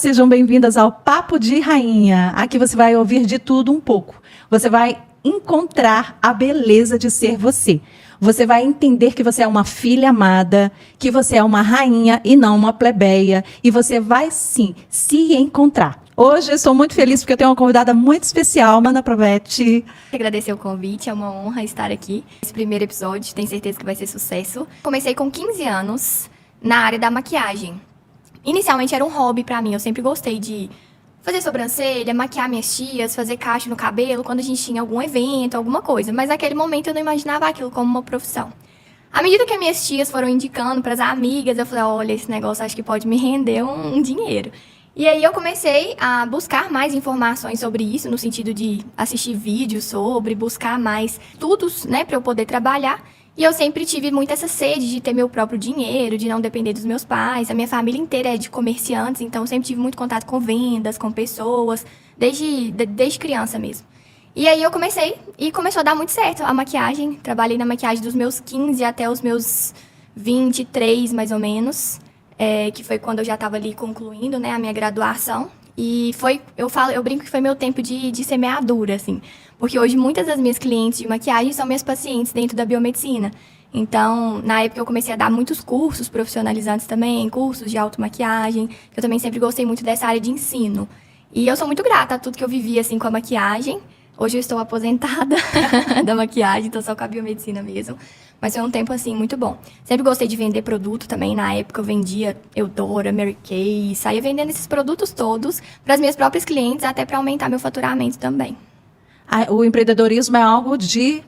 sejam bem-vindas ao Papo de Rainha. Aqui você vai ouvir de tudo um pouco. Você vai encontrar a beleza de ser você. Você vai entender que você é uma filha amada, que você é uma rainha e não uma plebeia. E você vai, sim, se encontrar. Hoje eu estou muito feliz porque eu tenho uma convidada muito especial, Mana Provete. Agradecer o convite, é uma honra estar aqui. Esse primeiro episódio, tenho certeza que vai ser sucesso. Comecei com 15 anos na área da maquiagem. Inicialmente era um hobby pra mim, eu sempre gostei de fazer sobrancelha, maquiar minhas tias, fazer cacho no cabelo quando a gente tinha algum evento, alguma coisa. Mas naquele momento eu não imaginava aquilo como uma profissão. À medida que as minhas tias foram indicando pras amigas, eu falei, olha, esse negócio acho que pode me render um dinheiro. E aí eu comecei a buscar mais informações sobre isso, no sentido de assistir vídeos sobre, buscar mais estudos, né, pra eu poder trabalhar. E eu sempre tive muito essa sede de ter meu próprio dinheiro, de não depender dos meus pais. A minha família inteira é de comerciantes, então eu sempre tive muito contato com vendas, com pessoas, desde criança mesmo. E aí eu comecei, e começou a dar muito certo a maquiagem. Trabalhei na maquiagem dos meus 15 até os meus 23, mais ou menos, que foi quando eu já estava ali concluindo, né, a minha graduação. E eu brinco que foi meu tempo de semeadura, assim. Porque hoje muitas das minhas clientes de maquiagem são minhas pacientes dentro da biomedicina. Então, na época eu comecei a dar muitos cursos profissionalizantes também, cursos de automaquiagem. Eu também sempre gostei muito dessa área de ensino. E eu sou muito grata a tudo que eu vivi, assim, com a maquiagem. Hoje eu estou aposentada da maquiagem, então só com a biomedicina mesmo. Mas foi um tempo, assim, muito bom. Sempre gostei de vender produto também. Na época eu vendia Eudora, Mary Kay, saía vendendo esses produtos todos para as minhas próprias clientes, até para aumentar meu faturamento também. O empreendedorismo é algo de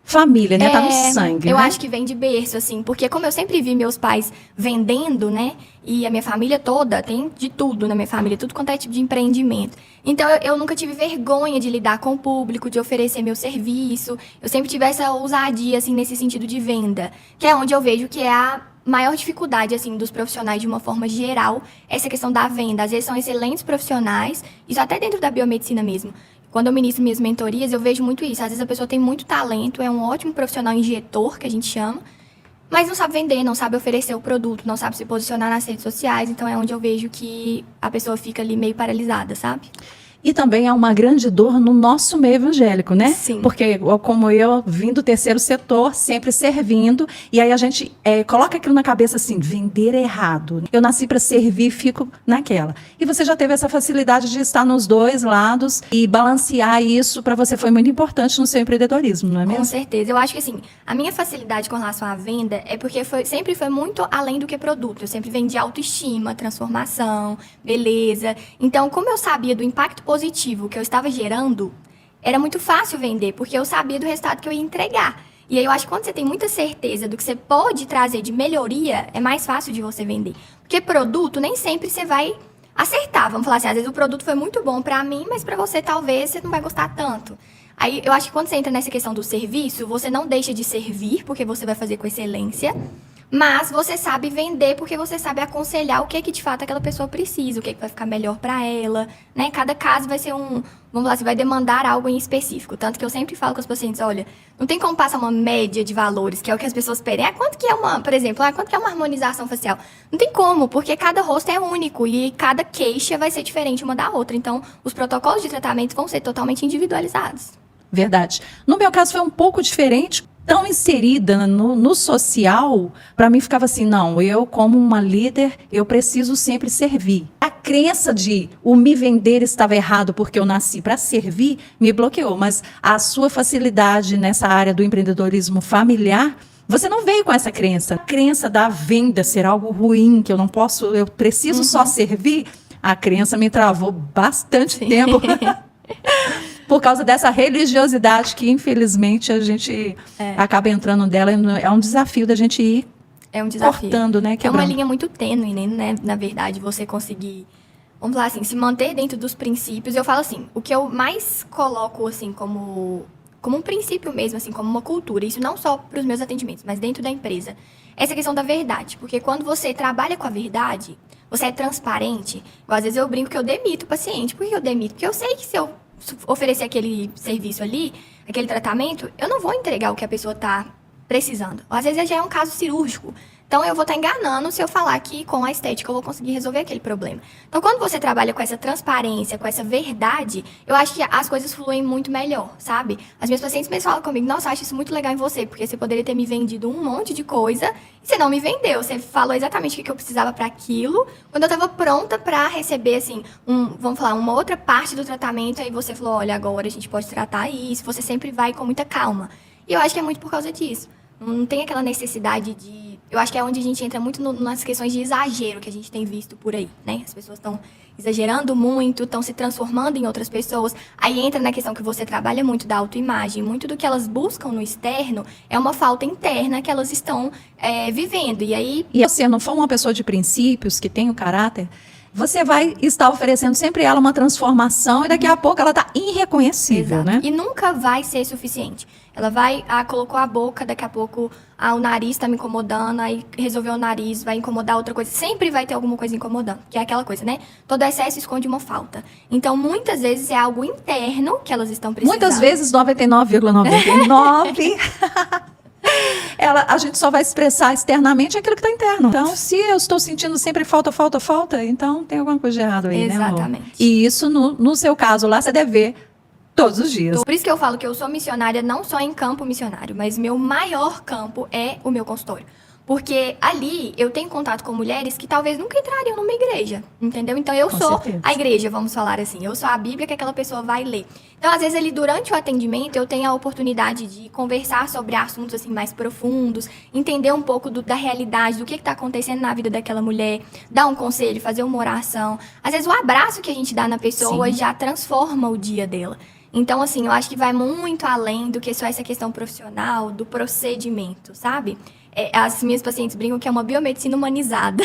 família, né? Tá no sangue, eu né? acho que vem de berço, assim, porque como eu sempre vi meus pais vendendo, né, e a minha família toda, tem de tudo na minha família, tudo quanto é tipo de empreendimento. Então, eu nunca tive vergonha de lidar com o público, de oferecer meu serviço. Eu sempre tive essa ousadia, assim, nesse sentido de venda, que é onde eu vejo que é a maior dificuldade, assim, dos profissionais de uma forma geral, essa questão da venda. Às vezes são excelentes profissionais, isso até dentro da biomedicina mesmo. Quando eu ministro minhas mentorias, eu vejo muito isso. Às vezes a pessoa tem muito talento, é um ótimo profissional injetor, que a gente chama, mas não sabe vender, não sabe oferecer o produto, não sabe se posicionar nas redes sociais. Então é onde eu vejo que a pessoa fica ali meio paralisada, sabe? E também é uma grande dor no nosso meio evangélico, né? Sim. Porque, como eu, vim do terceiro setor, sempre servindo, e aí a gente coloca aquilo na cabeça assim, vender errado. Eu nasci para servir, fico naquela. E você já teve essa facilidade de estar nos dois lados e balancear isso para você foi muito importante no seu empreendedorismo, não é mesmo? Com certeza. Eu acho que, assim, a minha facilidade com relação à venda é porque sempre foi muito além do que produto. Eu sempre vendi autoestima, transformação, beleza. Então, como eu sabia do impacto positivo que eu estava gerando, era muito fácil vender, porque eu sabia do resultado que eu ia entregar. E aí eu acho que quando você tem muita certeza do que você pode trazer de melhoria, é mais fácil de você vender. Porque produto, nem sempre você vai acertar. Vamos falar assim, às vezes o produto foi muito bom pra mim, mas pra você talvez você não vai gostar tanto. Aí eu acho que quando você entra nessa questão do serviço, você não deixa de servir, porque você vai fazer com excelência, mas você sabe vender porque você sabe aconselhar o que de fato aquela pessoa precisa, o que vai ficar melhor pra ela, né? Cada caso vai ser vamos falar assim, vai demandar algo em específico. Tanto que eu sempre falo com os pacientes, olha, não tem como passar uma média de valores, que é o que as pessoas pedem. Quanto que é por exemplo, quanto que é uma harmonização facial? Não tem como, porque cada rosto é único e cada queixa vai ser diferente uma da outra. Então, os protocolos de tratamento vão ser totalmente individualizados. Verdade. No meu caso foi um pouco diferente, tão inserida no social, para mim ficava assim, não, eu como uma líder, eu preciso sempre servir. A crença de o me vender estava errado porque eu nasci para servir, me bloqueou, mas a sua facilidade nessa área do empreendedorismo familiar, você não veio com essa crença. A crença da venda ser algo ruim, que eu preciso só servir, a crença me travou bastante tempo. Por causa dessa religiosidade que, infelizmente, a gente acaba entrando dela. É um desafio da gente ir cortando, né? É uma linha muito tênue, né? Na verdade, você conseguir, vamos falar assim, se manter dentro dos princípios. Eu falo assim, o que eu mais coloco, assim, como um princípio mesmo, assim, como uma cultura. Isso não só para os meus atendimentos, mas dentro da empresa. Essa questão da verdade. Porque quando você trabalha com a verdade, você é transparente. Às vezes eu brinco que eu demito o paciente. Por que eu demito? Porque eu sei que se eu oferecer aquele serviço ali, aquele tratamento, eu não vou entregar o que a pessoa está precisando. Às vezes já é um caso cirúrgico. Então, eu vou estar enganando se eu falar que com a estética eu vou conseguir resolver aquele problema. Então, quando você trabalha com essa transparência, com essa verdade, eu acho que as coisas fluem muito melhor, sabe? As minhas pacientes me falam comigo, nossa, eu acho isso muito legal em você, porque você poderia ter me vendido um monte de coisa e você não me vendeu. Você falou exatamente o que eu precisava para aquilo. Quando eu estava pronta para receber, assim, vamos falar, uma outra parte do tratamento, aí você falou, olha, agora a gente pode tratar isso. Você sempre vai com muita calma. E eu acho que é muito por causa disso. Não tem aquela necessidade de... Eu acho que é onde a gente entra muito nas questões de exagero que a gente tem visto por aí, né? As pessoas estão exagerando muito, estão se transformando em outras pessoas. Aí entra na questão que você trabalha muito da autoimagem. Muito do que elas buscam no externo é uma falta interna que elas estão vivendo. E aí... E se não for uma pessoa de princípios, que tem o caráter, você vai estar oferecendo sempre ela uma transformação e daqui a pouco ela está irreconhecível, Exato. né? E nunca vai ser suficiente. Ela vai, colocou a boca, daqui a pouco o nariz está me incomodando, aí resolveu o nariz, vai incomodar outra coisa. Sempre vai ter alguma coisa incomodando, que é aquela coisa, né? Todo excesso esconde uma falta. Então, muitas vezes é algo interno que elas estão precisando. Muitas vezes, 99,99. A gente só vai expressar externamente aquilo que está interno. Então, se eu estou sentindo sempre falta, então tem alguma coisa de errado aí, né, amor? Exatamente. E isso, no seu caso lá, você deve ver todos os dias. Por isso que eu falo que eu sou missionária não só em campo missionário, mas meu maior campo é o meu consultório. Porque ali eu tenho contato com mulheres que talvez nunca entrariam numa igreja, entendeu? Então eu sou a igreja, vamos falar assim. Eu sou a Bíblia que aquela pessoa vai ler. Então, às vezes, ali durante o atendimento, eu tenho a oportunidade de conversar sobre assuntos assim mais profundos, entender um pouco da realidade, do que está acontecendo na vida daquela mulher, dar um conselho, fazer uma oração. Às vezes, o abraço que a gente dá na pessoa já transforma o dia dela. Então, assim, eu acho que vai muito além do que só essa questão profissional, do procedimento, sabe? As minhas pacientes brincam que é uma biomedicina humanizada,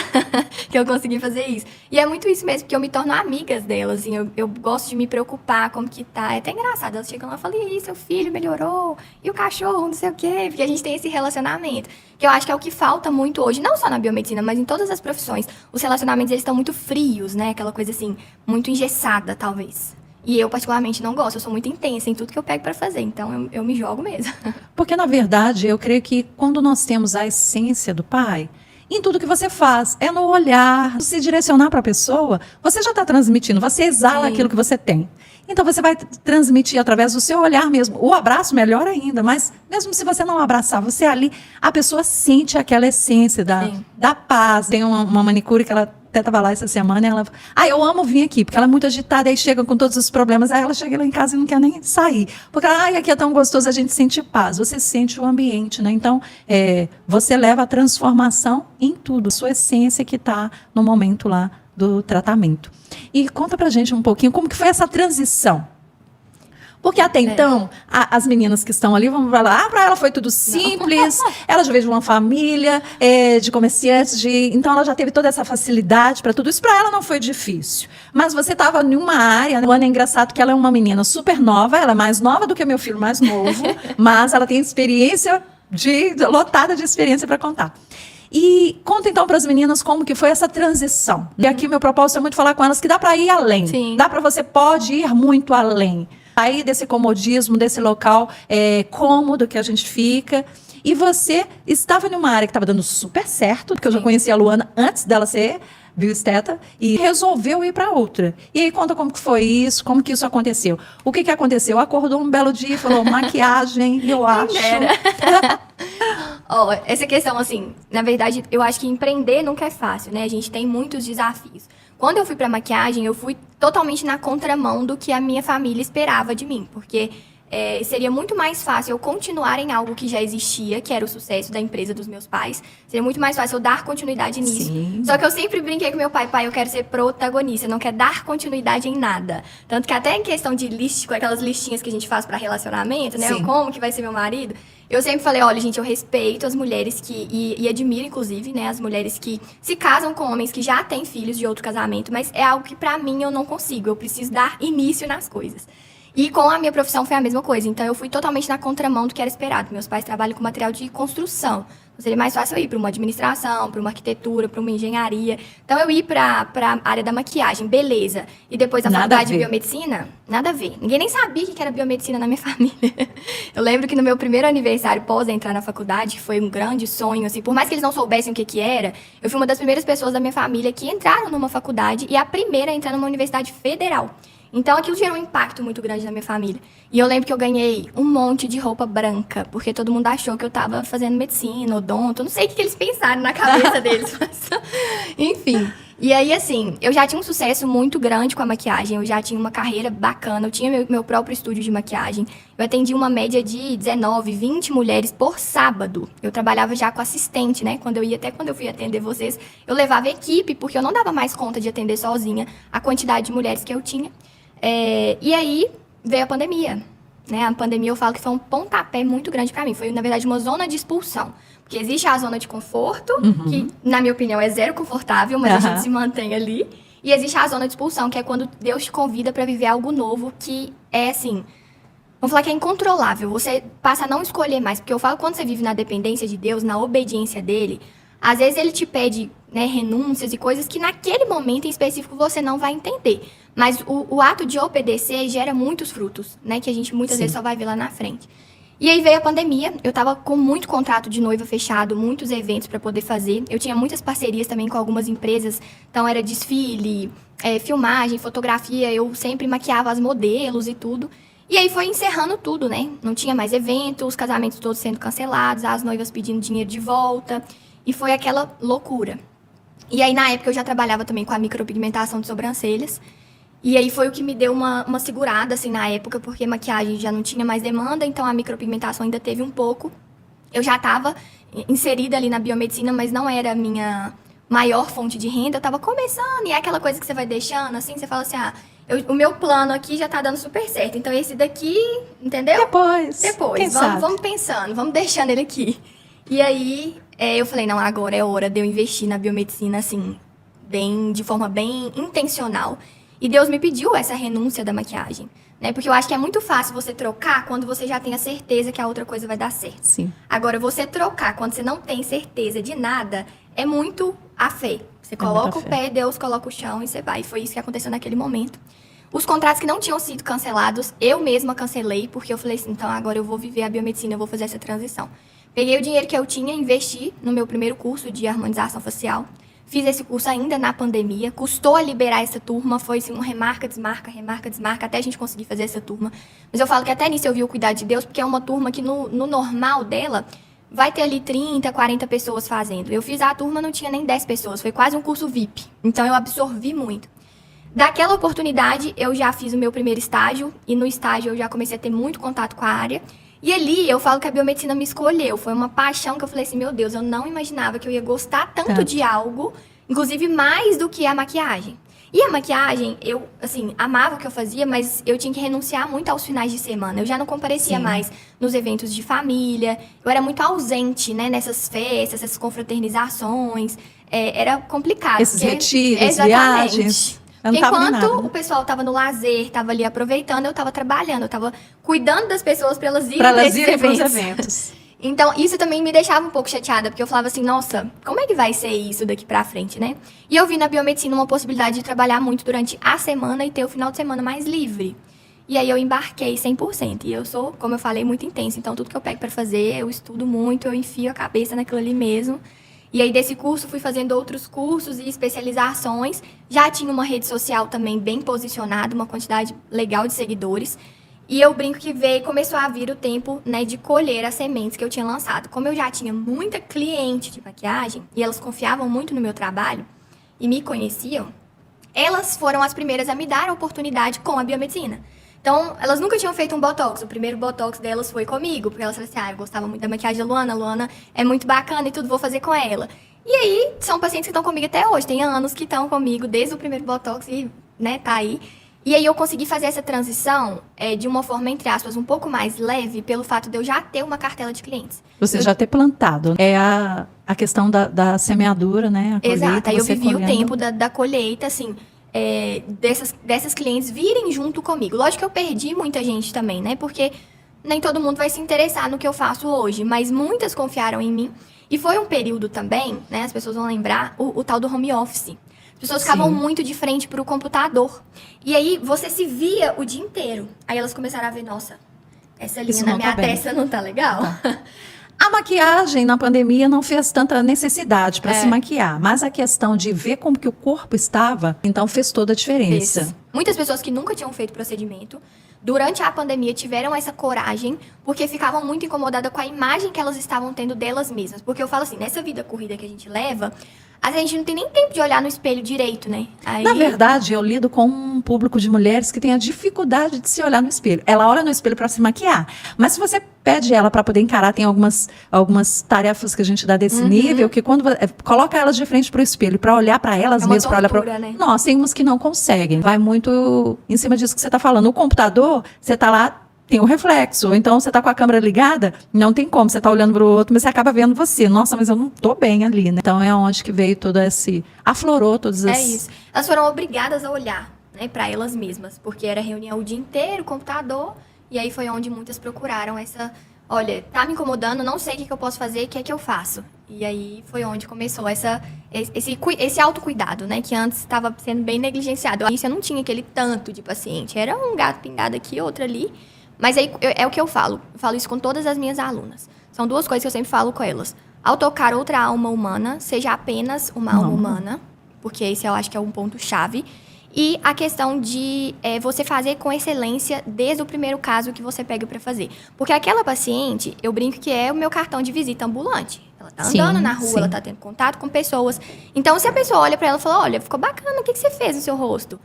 que eu consegui fazer isso. E é muito isso mesmo, porque eu me torno amigas delas, assim, eu gosto de me preocupar como que tá. É até engraçado, elas chegam lá e falam, e aí, seu filho melhorou? E o cachorro, não sei o quê? Porque a gente tem esse relacionamento, que eu acho que é o que falta muito hoje, não só na biomedicina, mas em todas as profissões. Os relacionamentos, eles estão muito frios, né? Aquela coisa, assim, muito engessada, talvez. E eu, particularmente, não gosto. Eu sou muito intensa em tudo que eu pego para fazer. Então, eu me jogo mesmo. Porque, na verdade, eu creio que quando nós temos a essência do Pai, em tudo que você faz, é no olhar, se direcionar para a pessoa, você já está transmitindo, você exala aquilo que você tem. Então, você vai transmitir através do seu olhar mesmo. O abraço, melhor ainda, mas mesmo se você não abraçar, você ali, a pessoa sente aquela essência da paz. Tem uma manicure que ela até estava lá essa semana e ela... eu amo vir aqui, porque ela é muito agitada, aí chega com todos os problemas, aí ela chega lá em casa e não quer nem sair. Porque, aqui é tão gostoso, a gente sente paz, você sente o ambiente, né? Então, você leva a transformação em tudo, a sua essência que está no momento lá do tratamento. E conta pra gente um pouquinho como que foi essa transição. Porque até então, as meninas que estão ali vão falar, para ela foi tudo simples, ela já veio de uma família de comerciantes, então ela já teve toda essa facilidade para tudo isso, para ela não foi difícil. Mas você estava em uma área, né? O Ana, é engraçado que ela é uma menina super nova, ela é mais nova do que meu filho mais novo, mas ela tem experiência, lotada de experiência para contar. E conta então para as meninas como que foi essa transição. E aqui o meu propósito é muito falar com elas que dá para ir além. Sim. Você pode ir muito além. Sair desse comodismo, desse local cômodo que a gente fica. E você estava numa área que estava dando super certo, porque eu já conhecia a Luana antes dela ser bioesteta, e resolveu ir para outra. E aí conta como que foi isso, como que isso aconteceu. O que aconteceu? Acordou um belo dia e falou, maquiagem, eu acho. Essa questão, assim, na verdade, eu acho que empreender nunca é fácil, né? A gente tem muitos desafios. Quando eu fui pra maquiagem, eu fui totalmente na contramão do que a minha família esperava de mim, porque seria muito mais fácil eu continuar em algo que já existia, que era o sucesso da empresa dos meus pais. Seria muito mais fácil eu dar continuidade nisso. Sim. Só que eu sempre brinquei com meu pai, eu quero ser protagonista, eu não quero dar continuidade em nada. Tanto que até em questão de com aquelas listinhas que a gente faz pra relacionamento, né? Como que vai ser meu marido? Eu sempre falei, olha, gente, eu respeito as mulheres e admiro, inclusive, né, as mulheres que se casam com homens que já têm filhos de outro casamento, mas é algo que, pra mim, eu não consigo. Eu preciso dar início nas coisas. E com a minha profissão foi a mesma coisa. Então, eu fui totalmente na contramão do que era esperado. Meus pais trabalham com material de construção. Então, seria mais fácil eu ir para uma administração, para uma arquitetura, para uma engenharia. Então, eu ir para a área da maquiagem, beleza. E depois a faculdade de biomedicina, nada a ver. Ninguém nem sabia o que era biomedicina na minha família. Eu lembro que no meu primeiro aniversário, pós entrar na faculdade, que foi um grande sonho, assim, por mais que eles não soubessem o que era, eu fui uma das primeiras pessoas da minha família que entraram numa faculdade e a primeira a entrar numa universidade federal. Então, aquilo gerou um impacto muito grande na minha família. E eu lembro que eu ganhei um monte de roupa branca, porque todo mundo achou que eu tava fazendo medicina, odonto, não sei o que eles pensaram na cabeça deles, mas... Enfim. E aí, assim, eu já tinha um sucesso muito grande com a maquiagem, eu já tinha uma carreira bacana, eu tinha meu próprio estúdio de maquiagem. Eu atendi uma média de 19, 20 mulheres por sábado. Eu trabalhava já com assistente, né? Até quando eu fui atender vocês, eu levava equipe, porque eu não dava mais conta de atender sozinha a quantidade de mulheres que eu tinha. E aí veio a pandemia, né? A pandemia eu falo que foi um pontapé muito grande pra mim. Foi, na verdade, uma zona de expulsão. Porque existe a zona de conforto, que, na minha opinião, é zero confortável, mas a gente se mantém ali. E existe a zona de expulsão, que é quando Deus te convida pra viver algo novo, que é assim... Vamos falar que é incontrolável. Você passa a não escolher mais. Porque eu falo, quando você vive na dependência de Deus, na obediência dele, às vezes ele te pede, né, renúncias e coisas que naquele momento em específico você não vai entender. Mas o ato de obedecer gera muitos frutos, né? Que a gente muitas vezes só vai ver lá na frente. E aí veio a pandemia, eu tava com muito contrato de noiva fechado, muitos eventos para poder fazer. Eu tinha muitas parcerias também com algumas empresas, então era desfile, filmagem, fotografia, eu sempre maquiava as modelos e tudo. E aí foi encerrando tudo, né? Não tinha mais evento, os casamentos todos sendo cancelados, as noivas pedindo dinheiro de volta, e foi aquela loucura. E aí na época eu já trabalhava também com a micropigmentação de sobrancelhas. E aí foi o que me deu uma segurada, assim, na época, porque maquiagem já não tinha mais demanda, então a micropigmentação ainda teve um pouco. Eu já estava inserida ali na biomedicina, mas não era a minha maior fonte de renda. Eu estava começando, e é aquela coisa que você vai deixando, assim, você fala assim, o meu plano aqui já tá dando super certo, então esse daqui, entendeu? Depois vamos pensando, vamos deixando ele aqui. E aí, eu falei, não, agora é hora de eu investir na biomedicina, assim, de forma bem intencional. E Deus me pediu essa renúncia da maquiagem, né? Porque eu acho que é muito fácil você trocar quando você já tem a certeza que a outra coisa vai dar certo. Sim. Agora, você trocar quando você não tem certeza de nada, é muito a fé. Você coloca o pé, Deus coloca o chão e você vai. E foi isso que aconteceu naquele momento. Os contratos que não tinham sido cancelados, eu mesma cancelei, porque eu falei assim, então agora eu vou viver a biomedicina, eu vou fazer essa transição. Peguei o dinheiro que eu tinha, investi no meu primeiro curso de harmonização facial. Fiz esse curso ainda na pandemia, custou a liberar essa turma, foi assim, um remarca, desmarca, até a gente conseguir fazer essa turma. Mas eu falo que até nisso eu vi o cuidado de Deus, porque é uma turma que no normal dela vai ter ali 30, 40 pessoas fazendo. Eu fiz a turma, não tinha nem 10 pessoas, foi quase um curso VIP. Então eu absorvi muito. Daquela oportunidade, eu já fiz o meu primeiro estágio, e no estágio eu já comecei a ter muito contato com a área. E ali, eu falo que a biomedicina me escolheu. Foi uma paixão que eu falei assim, meu Deus, eu não imaginava que eu ia gostar tanto de algo, inclusive mais do que a maquiagem. E a maquiagem, eu, assim, amava o que eu fazia, mas eu tinha que renunciar muito aos finais de semana. Eu já não comparecia mais nos eventos de família. Eu era muito ausente, né, nessas festas, essas confraternizações. Era complicado. Esses retiros, viagens... Enquanto o pessoal estava no lazer, estava ali aproveitando, eu estava trabalhando, eu estava cuidando das pessoas para elas irem para esses eventos. Então, isso também me deixava um pouco chateada, porque eu falava assim, nossa, como é que vai ser isso daqui pra frente, né? E eu vi na biomedicina uma possibilidade de trabalhar muito durante a semana e ter o final de semana mais livre. E aí eu embarquei 100%. E eu sou, como eu falei, muito intensa. Então, tudo que eu pego para fazer, eu estudo muito, eu enfio a cabeça naquilo ali mesmo. E aí, desse curso, fui fazendo outros cursos e especializações. Já tinha uma rede social também bem posicionada, uma quantidade legal de seguidores. E eu brinco que começou a vir o tempo, né, de colher as sementes que eu tinha lançado. Como eu já tinha muita cliente de maquiagem, e elas confiavam muito no meu trabalho, e me conheciam, elas foram as primeiras a me dar a oportunidade com a biomedicina. Então, elas nunca tinham feito um botox. O primeiro botox delas foi comigo, porque elas falaram assim, eu gostava muito da maquiagem da Luana, a Luana é muito bacana e tudo, vou fazer com ela. E aí, são pacientes que estão comigo até hoje, tem anos que estão comigo desde o primeiro botox e, né, tá aí. E aí eu consegui fazer essa transição de uma forma, entre aspas, um pouco mais leve, pelo fato de eu já ter uma cartela de clientes. Você já ter plantado. É a questão da semeadura, né? A colheita, exato, aí eu vivi o tempo da colheita, assim... dessas clientes virem junto comigo. Lógico que eu perdi muita gente também, né? Porque nem todo mundo vai se interessar no que eu faço hoje, mas muitas confiaram em mim. E foi um período também, né? As pessoas vão lembrar, o tal do home office. As pessoas ficavam muito de frente para o computador. E aí, você se via o dia inteiro. Aí elas começaram a ver, nossa, essa linha na minha testa não tá legal? Tá. A maquiagem na pandemia não fez tanta necessidade para se maquiar, mas a questão de ver como que o corpo estava, então fez toda a diferença. Fez. Muitas pessoas que nunca tinham feito procedimento, durante a pandemia tiveram essa coragem, porque ficavam muito incomodadas com a imagem que elas estavam tendo delas mesmas. Porque eu falo assim, nessa vida corrida que a gente leva, a gente não tem nem tempo de olhar no espelho direito, né? Aí... Na verdade, eu lido com um público de mulheres que tem a dificuldade de se olhar no espelho. Ela olha no espelho para se maquiar, mas se você pede ela para poder encarar, tem algumas tarefas que a gente dá desse nível, que quando coloca elas de frente para o espelho, para olhar para elas mesmas, para olhar para... né? Nossa, tem umas que não conseguem. Vai muito em cima disso que você está falando. O computador, você está lá, tem o reflexo. Então, você está com a câmera ligada, não tem como. Você está olhando para o outro, mas você acaba vendo você. Nossa, mas eu não estou bem ali, né? Então, é onde que veio todo esse... Aflorou todas as... É isso. Elas foram obrigadas a olhar, né, para elas mesmas. Porque era reunião o dia inteiro, computador. E aí foi onde muitas procuraram essa... Olha, tá me incomodando, não sei o que eu posso fazer, o que é que eu faço? E aí foi onde começou esse autocuidado, né? Que antes estava sendo bem negligenciado. Isso eu não tinha aquele tanto de paciente. Era um gato pingado aqui, outro ali... Mas aí é o que eu falo isso com todas as minhas alunas. São duas coisas que eu sempre falo com elas. Ao tocar outra alma humana, seja apenas uma alma humana, porque esse eu acho que é um ponto-chave. E a questão de você fazer com excelência desde o primeiro caso que você pega para fazer. Porque aquela paciente, eu brinco que é o meu cartão de visita ambulante. Ela tá andando na rua, ela tá tendo contato com pessoas. Então, se a pessoa olha para ela e fala, olha, ficou bacana, o que você fez no seu rosto?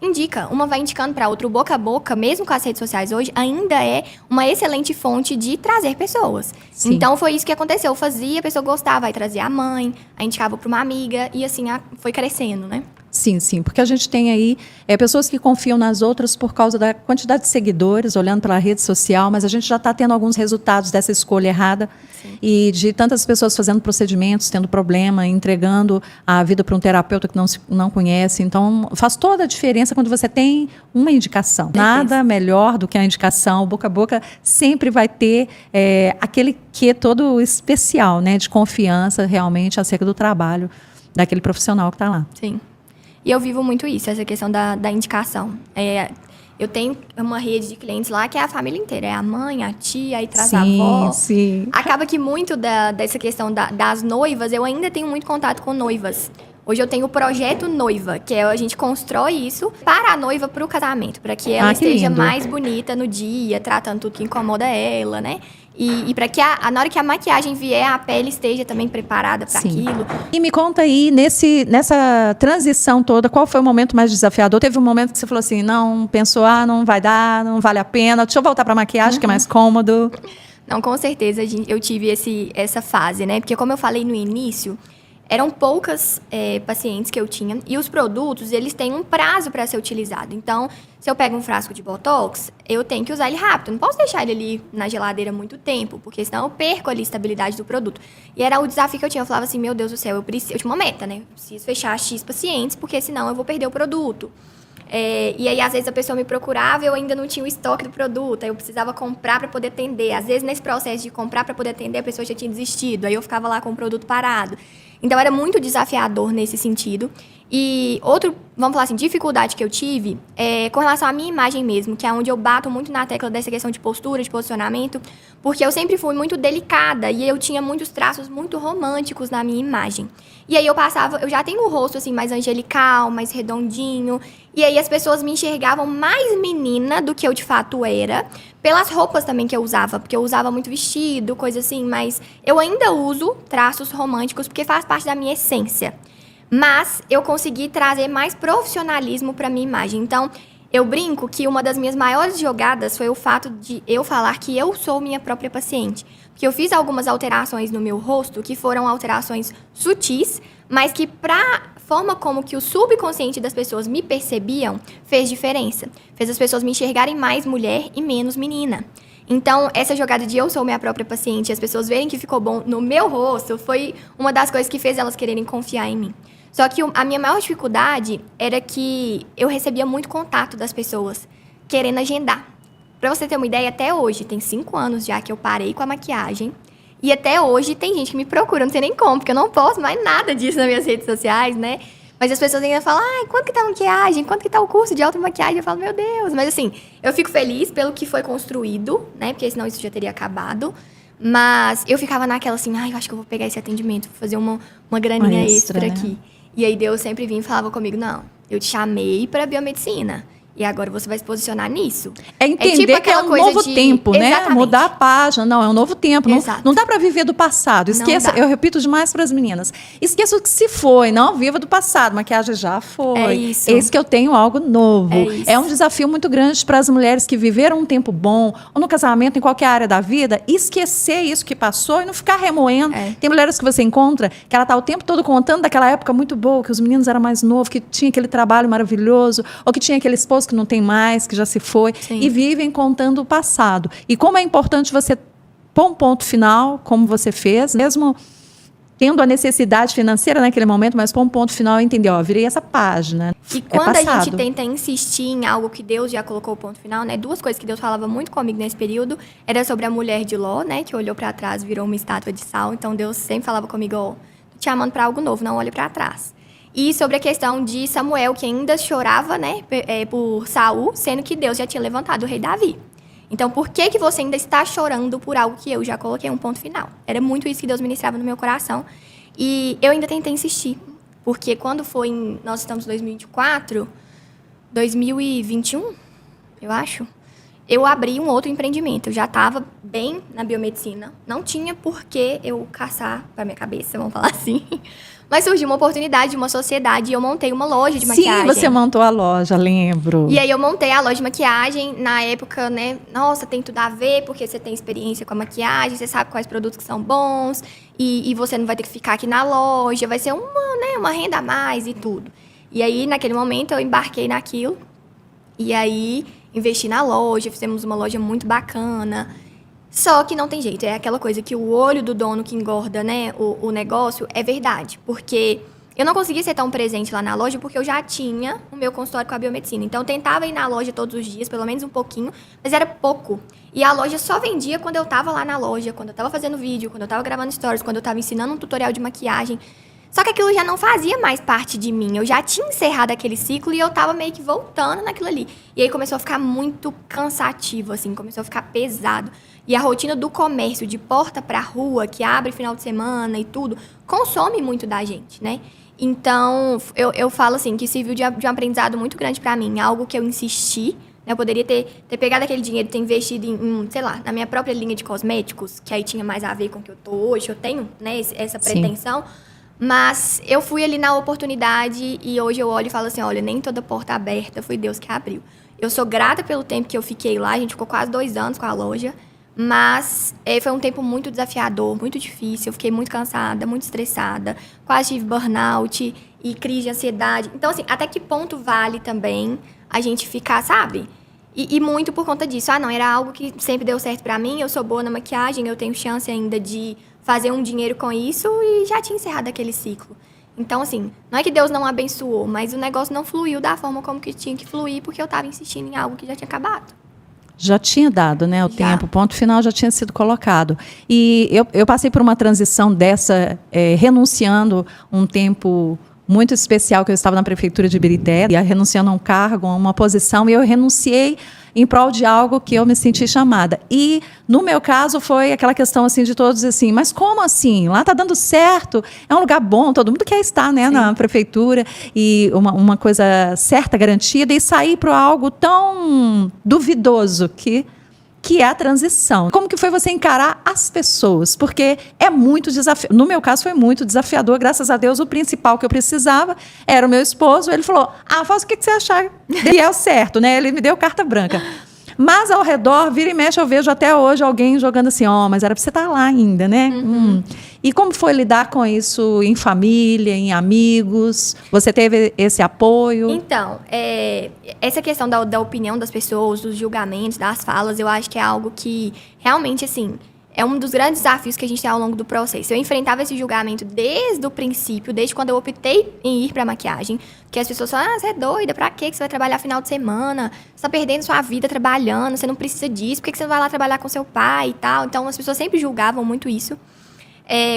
Indica, uma vai indicando para outra, o boca a boca, mesmo com as redes sociais hoje, ainda é uma excelente fonte de trazer pessoas. Sim. Então, foi isso que aconteceu. Eu fazia, a pessoa gostava, aí trazia a mãe, aí indicava para uma amiga, e assim, foi crescendo, né? Sim, sim, porque a gente tem aí pessoas que confiam nas outras por causa da quantidade de seguidores, olhando pela rede social, mas a gente já está tendo alguns resultados dessa escolha errada. Sim. E de tantas pessoas fazendo procedimentos, tendo problema, entregando a vida para um terapeuta que não conhece. Então, faz toda a diferença quando você tem uma indicação. Nada melhor do que a indicação. Boca a boca sempre vai ter aquele quê todo especial, né, de confiança realmente acerca do trabalho daquele profissional que está lá. Sim. E eu vivo muito isso, essa questão da indicação. Eu tenho uma rede de clientes lá que é a família inteira. É a mãe, a tia, aí traz a avó. Sim. Acaba que muito dessa questão das noivas, eu ainda tenho muito contato com noivas. Hoje eu tenho o projeto Noiva, que a gente constrói isso para a noiva, para o casamento. Para que ela esteja mais bonita no dia, tratando tudo que incomoda ela, né? E para que na hora que a maquiagem vier, a pele esteja também preparada para aquilo. E me conta aí, nessa transição toda, qual foi o momento mais desafiador? Teve um momento que você falou assim, não, pensou, não vai dar, não vale a pena, deixa eu voltar para a maquiagem, que é mais cômodo. Não, com certeza eu tive essa fase, né? Porque como eu falei no início, eram poucas pacientes que eu tinha e os produtos, eles têm um prazo para ser utilizado. Então, se eu pego um frasco de Botox, eu tenho que usar ele rápido. Eu não posso deixar ele ali na geladeira muito tempo, porque senão eu perco ali a estabilidade do produto. E era o desafio que eu tinha. Eu falava assim, meu Deus do céu, eu tinha uma meta, né? Eu preciso fechar X pacientes, porque senão eu vou perder o produto. E aí, às vezes, a pessoa me procurava e eu ainda não tinha o estoque do produto. Aí eu precisava comprar para poder atender. Às vezes, nesse processo de comprar para poder atender, a pessoa já tinha desistido. Aí eu ficava lá com o produto parado. Então, era muito desafiador nesse sentido. E outro, vamos falar assim, dificuldade que eu tive com relação à minha imagem mesmo, que é onde eu bato muito na tecla dessa questão de postura, de posicionamento, porque eu sempre fui muito delicada e eu tinha muitos traços muito românticos na minha imagem. E aí eu já tenho o rosto assim mais angelical, mais redondinho, e aí as pessoas me enxergavam mais menina do que eu de fato era, pelas roupas também que eu usava, porque eu usava muito vestido, coisa assim, mas eu ainda uso traços românticos porque faz parte da minha essência. Mas eu consegui trazer mais profissionalismo para minha imagem. Então, eu brinco que uma das minhas maiores jogadas foi o fato de eu falar que eu sou minha própria paciente. Porque eu fiz algumas alterações no meu rosto que foram alterações sutis, mas que para forma como que o subconsciente das pessoas me percebiam fez diferença. Fez as pessoas me enxergarem mais mulher e menos menina. Então, essa jogada de eu sou minha própria paciente, as pessoas verem que ficou bom no meu rosto, foi uma das coisas que fez elas quererem confiar em mim. Só que a minha maior dificuldade era que eu recebia muito contato das pessoas querendo agendar. Pra você ter uma ideia, até hoje, tem 5 anos já que eu parei com a maquiagem. E até hoje tem gente que me procura, não sei nem como, porque eu não posto mais nada disso nas minhas redes sociais, né? Mas as pessoas ainda falam, ai, quanto que tá a maquiagem? Quanto que tá o curso de automaquiagem? Eu falo, meu Deus. Mas assim, eu fico feliz pelo que foi construído, né? Porque senão isso já teria acabado. Mas eu ficava naquela assim, ai, eu acho que eu vou pegar esse atendimento, vou fazer uma graninha extra aqui. Né? E aí Deus sempre vinha e falava comigo, não, eu te chamei pra biomedicina. E agora você vai se posicionar nisso. É entender tipo que é um novo tempo, né? Exatamente. Mudar a página. Não, é um novo tempo. Não dá para viver do passado. Esqueça, eu repito demais para as meninas. Esqueça o que se foi, não viva do passado. Maquiagem já foi. É isso. Eis que eu tenho algo novo. É um desafio muito grande para as mulheres que viveram um tempo bom, ou no casamento, em qualquer área da vida, esquecer isso que passou e não ficar remoendo. Tem mulheres que você encontra que ela tá o tempo todo contando daquela época muito boa, que os meninos eram mais novos, que tinha aquele trabalho maravilhoso, ou que tinha aquele esposo que não tem mais, que já se foi, Sim. e vivem contando o passado. E como é importante você pôr um ponto final, como você fez, mesmo tendo a necessidade financeira naquele momento, mas pôr um ponto final e entender, ó, virei essa página. E quando a gente tenta insistir em algo que Deus já colocou o ponto final, né? 2 coisas que Deus falava muito comigo nesse período, era sobre a mulher de Ló, né? Que olhou para trás, virou uma estátua de sal. Então Deus sempre falava comigo, ó, tô te chamando para algo novo, não olhe para trás. E sobre a questão de Samuel, que ainda chorava, né, por Saul, sendo que Deus já tinha levantado o rei Davi. Então, por que você ainda está chorando por algo que eu já coloquei um ponto final? Era muito isso que Deus ministrava no meu coração. E eu ainda tentei insistir. Porque quando foi nós estamos em 2021, eu acho, eu abri um outro empreendimento. Eu já estava bem na biomedicina. Não tinha por que eu caçar para minha cabeça, vamos falar assim. Mas surgiu uma oportunidade de uma sociedade e eu montei uma loja de maquiagem. Sim, você montou a loja, lembro. E aí eu montei a loja de maquiagem. Na época, né? Nossa, tem tudo a ver, porque você tem experiência com a maquiagem, você sabe quais produtos que são bons, e você não vai ter que ficar aqui na loja, vai ser uma renda a mais e tudo. E aí, naquele momento, eu embarquei naquilo. E aí, investi na loja, fizemos uma loja muito bacana. Só que não tem jeito, é aquela coisa que o olho do dono que engorda, né, o negócio, é verdade. Porque eu não conseguia ser tão presente lá na loja porque eu já tinha o meu consultório com a biomedicina. Então, eu tentava ir na loja todos os dias, pelo menos um pouquinho, mas era pouco. E a loja só vendia quando eu tava lá na loja, quando eu tava fazendo vídeo, quando eu tava gravando stories, quando eu tava ensinando um tutorial de maquiagem. Só que aquilo já não fazia mais parte de mim. Eu já tinha encerrado aquele ciclo e eu tava meio que voltando naquilo ali. E aí começou a ficar muito cansativo, assim, começou a ficar pesado. E a rotina do comércio, de porta pra rua, que abre final de semana e tudo, consome muito da gente, né? Então, eu falo assim, que serviu de um aprendizado muito grande pra mim. Algo que eu insisti, né? Eu poderia ter pegado aquele dinheiro e ter investido em, sei lá, na minha própria linha de cosméticos, que aí tinha mais a ver com o que eu tô hoje. Eu tenho, né, essa pretensão. Sim. Mas eu fui ali na oportunidade e hoje eu olho e falo assim, olha, nem toda porta aberta foi Deus que abriu. Eu sou grata pelo tempo que eu fiquei lá, a gente ficou quase 2 anos com a loja, mas foi um tempo muito desafiador, muito difícil, eu fiquei muito cansada, muito estressada, quase tive burnout e crise de ansiedade. Então, assim, até que ponto vale também a gente ficar, sabe? E muito por conta disso. Ah, não, era algo que sempre deu certo pra mim, eu sou boa na maquiagem, eu tenho chance ainda de fazer um dinheiro com isso e já tinha encerrado aquele ciclo. Então, assim, não é que Deus não abençoou, mas o negócio não fluiu da forma como que tinha que fluir, porque eu estava insistindo em algo que já tinha acabado. Já tinha dado, né, o tempo, o ponto final já tinha sido colocado. E eu passei por uma transição dessa, renunciando um tempo muito especial, que eu estava na prefeitura de Ibirité, renunciando a um cargo, a uma posição, e eu renunciei em prol de algo que eu me senti chamada. E, no meu caso, foi aquela questão assim, de todos assim, mas como assim? Lá está dando certo, é um lugar bom, todo mundo quer estar, né, na prefeitura, e uma coisa certa, garantida, e sair para algo tão duvidoso que é a transição. Como que foi você encarar as pessoas? Porque é muito desafiador. No meu caso, foi muito desafiador. Graças a Deus, o principal que eu precisava era o meu esposo. Ele falou, faça o que você achar. E é o certo, né? Ele me deu carta branca. Mas ao redor, vira e mexe, eu vejo até hoje alguém jogando assim, mas era para você estar lá ainda, né? E como foi lidar com isso em família, em amigos? Você teve esse apoio? Então, essa questão da opinião das pessoas, dos julgamentos, das falas, eu acho que é algo que realmente, assim, é um dos grandes desafios que a gente tem ao longo do processo. Eu enfrentava esse julgamento desde o princípio, desde quando eu optei em ir pra maquiagem, que as pessoas falam, você é doida, pra quê que você vai trabalhar final de semana? Você tá perdendo sua vida trabalhando, você não precisa disso, por que você não vai lá trabalhar com seu pai e tal? Então, as pessoas sempre julgavam muito isso.